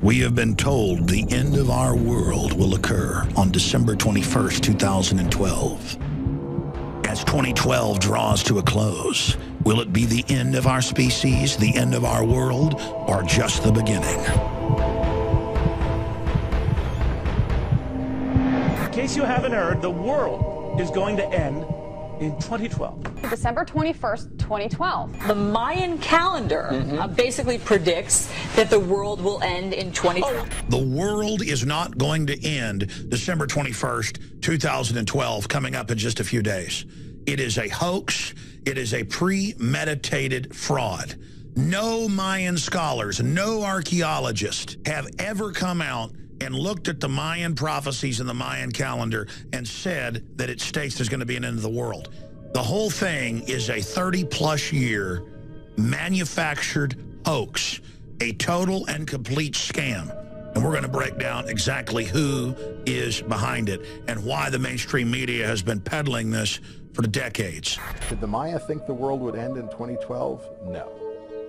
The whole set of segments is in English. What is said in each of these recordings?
We have been told the end of our world will occur on December 21st, 2012. As 2012 draws to a close, will it be the end of our species, the end of our world, or just the beginning? In case you haven't heard, the world is going to end in 2012. December 21st, 2012. The Mayan calendar basically predicts that the world will end in 2012. The world is not going to end December 21st, 2012, coming up in just a few days. It is a hoax. It is a premeditated fraud. No Mayan scholars, no archaeologists have ever come out and looked at the Mayan prophecies in the Mayan calendar and said that it states there's going to be an end of the world. The whole thing is a 30-plus year manufactured hoax, a total and complete scam. And we're going to break down exactly who is behind it and why the mainstream media has been peddling this for decades. Did the Maya think the world would end in 2012? No,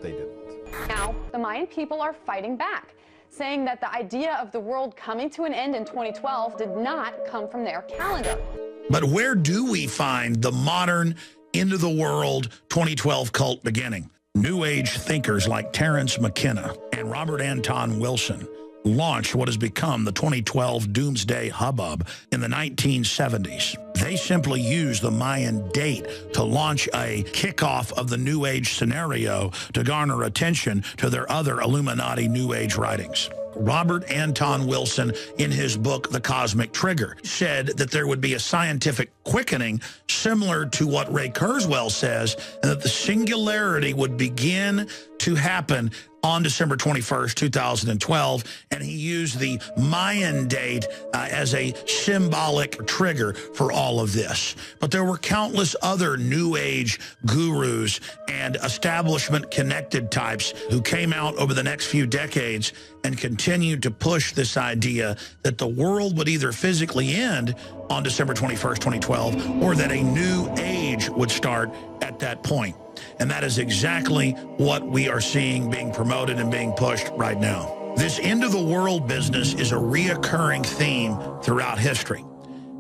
they didn't. Now, the Mayan people are fighting back, saying that the idea of the world coming to an end in 2012 did not come from their calendar. But where do we find the modern, end-of-the-world 2012 cult beginning? New Age thinkers like Terence McKenna and Robert Anton Wilson launched what has become the 2012 Doomsday hubbub in the 1970s. They simply used the Mayan date to launch a kickoff of the New Age scenario to garner attention to their other Illuminati New Age writings. Robert Anton Wilson, in his book, The Cosmic Trigger, said that there would be a scientific quickening similar to what Ray Kurzweil says, and that the singularity would begin to happen on December 21st, 2012, and he used the Mayan date as a symbolic trigger for all of this. But there were countless other New Age gurus and establishment-connected types who came out over the next few decades and continued to push this idea that the world would either physically end on December 21st, 2012, or that a new age would start at that point. And that is exactly what we are seeing being promoted and being pushed right now. This end-of-the-world business is a reoccurring theme throughout history.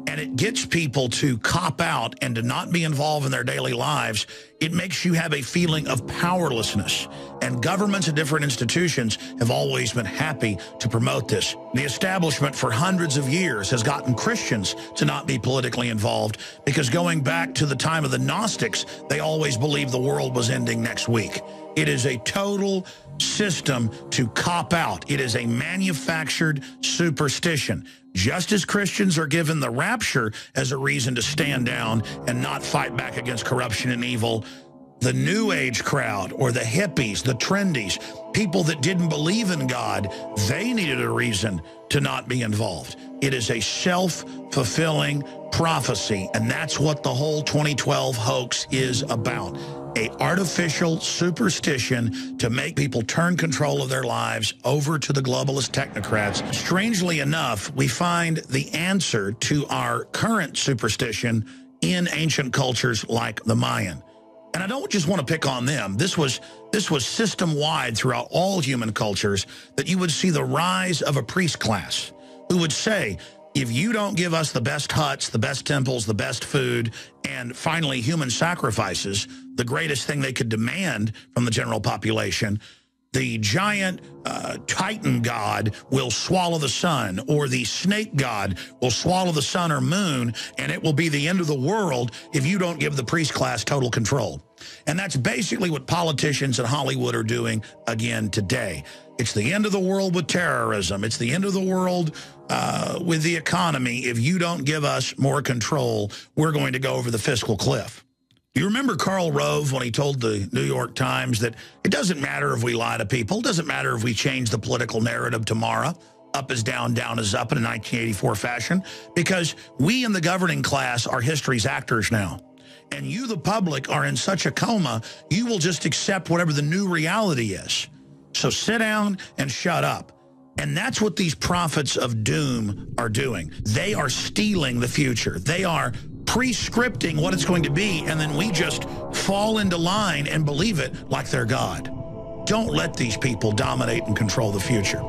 And it gets people to cop out and to not be involved in their daily lives. It makes you have a feeling of powerlessness. And governments and different institutions have always been happy to promote this. The establishment for hundreds of years has gotten Christians to not be politically involved because going back to the time of the Gnostics, they always believed the world was ending next week. It is a total system to cop out. It is a manufactured superstition. Just as Christians are given the rapture as a reason to stand down and not fight back against corruption and evil, the New Age crowd or the hippies, the trendies, people that didn't believe in God, they needed a reason to not be involved. It is a self-fulfilling prophecy, and that's what the whole 2012 hoax is about. An artificial superstition to make people turn control of their lives over to the globalist technocrats. Strangely enough, we find the answer to our current superstition in ancient cultures like the Mayan. And I don't just want to pick on them. This was system-wide throughout all human cultures that you would see the rise of a priest class who would say, if you don't give us the best huts, the best temples, the best food, and finally human sacrifices, the greatest thing they could demand from the general population, the giant Titan god will swallow the sun, or the snake god will swallow the sun or moon, and it will be the end of the world if you don't give the priest class total control. And that's basically what politicians in Hollywood are doing again today. It's the end of the world with terrorism. It's the end of the world with the economy. If you don't give us more control, we're going to go over the fiscal cliff. You remember Karl Rove when he told the New York Times that it doesn't matter if we lie to people, it doesn't matter if we change the political narrative tomorrow, up is down, down is up in a 1984 fashion, because we in the governing class are history's actors now. And you, the public, are in such a coma, you will just accept whatever the new reality is. So sit down and shut up. And that's what these prophets of doom are doing. They are stealing the future. They are pre-scripting what it's going to be, and then we just fall into line and believe it like they're God. Don't let these people dominate and control the future.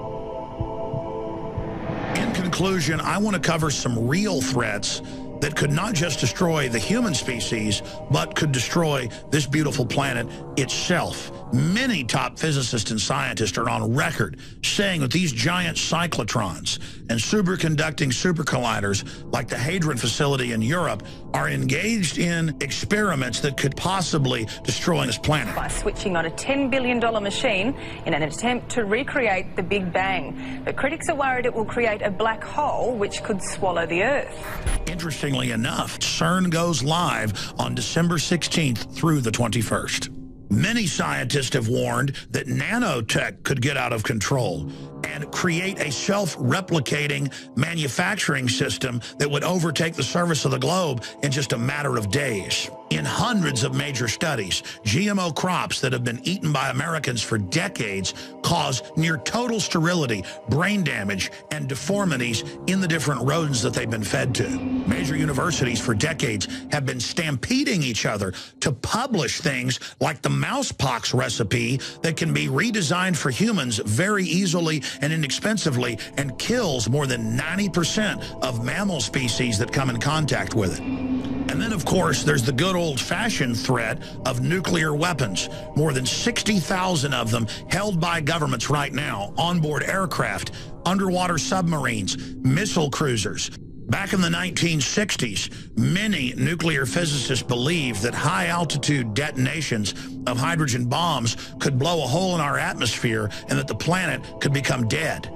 conclusion, I want to cover some real threats that could not just destroy the human species, but could destroy this beautiful planet itself. Many top physicists and scientists are on record saying that these giant cyclotrons and superconducting supercolliders like the Hadron facility in Europe are engaged in experiments that could possibly destroy this planet. By switching on a $10 billion machine in an attempt to recreate the Big Bang. But critics are worried it will create a black hole which could swallow the Earth. Interestingly enough, CERN goes live on December 16th through the 21st. Many scientists have warned that nanotech could get out of control and create a self-replicating manufacturing system that would overtake the surface of the globe in just a matter of days. In hundreds of major studies, GMO crops that have been eaten by Americans for decades cause near total sterility, brain damage, and deformities in the different rodents that they've been fed to. Major universities for decades have been stampeding each other to publish things like the mousepox recipe that can be redesigned for humans very easily and inexpensively and kills more than 90% of mammal species that come in contact with it. And then, of course, there's the good old-fashioned threat of nuclear weapons. More than 60,000 of them held by governments right now, onboard aircraft, underwater submarines, missile cruisers. Back in the 1960s, many nuclear physicists believed that high-altitude detonations of hydrogen bombs could blow a hole in our atmosphere and that the planet could become dead.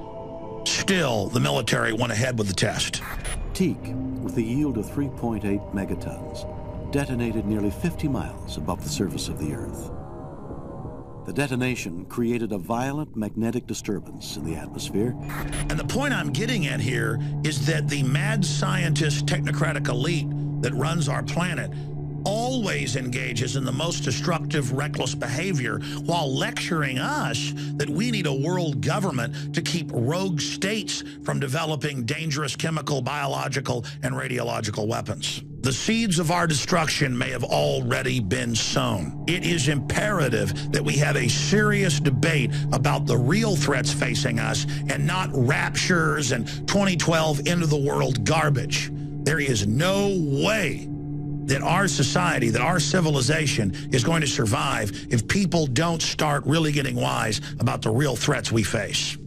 Still, the military went ahead with the test. Teak, with a yield of 3.8 megatons, detonated nearly 50 miles above the surface of the Earth. The detonation created a violent magnetic disturbance in the atmosphere. And the point I'm getting at here is that the mad scientist technocratic elite that runs our planet always engages in the most destructive, reckless behavior while lecturing us that we need a world government to keep rogue states from developing dangerous chemical, biological, and radiological weapons. The seeds of our destruction may have already been sown. It is imperative that we have a serious debate about the real threats facing us and not raptures and 2012 end-of-the-world garbage. There is no way that our society, that our civilization is going to survive if people don't start really getting wise about the real threats we face.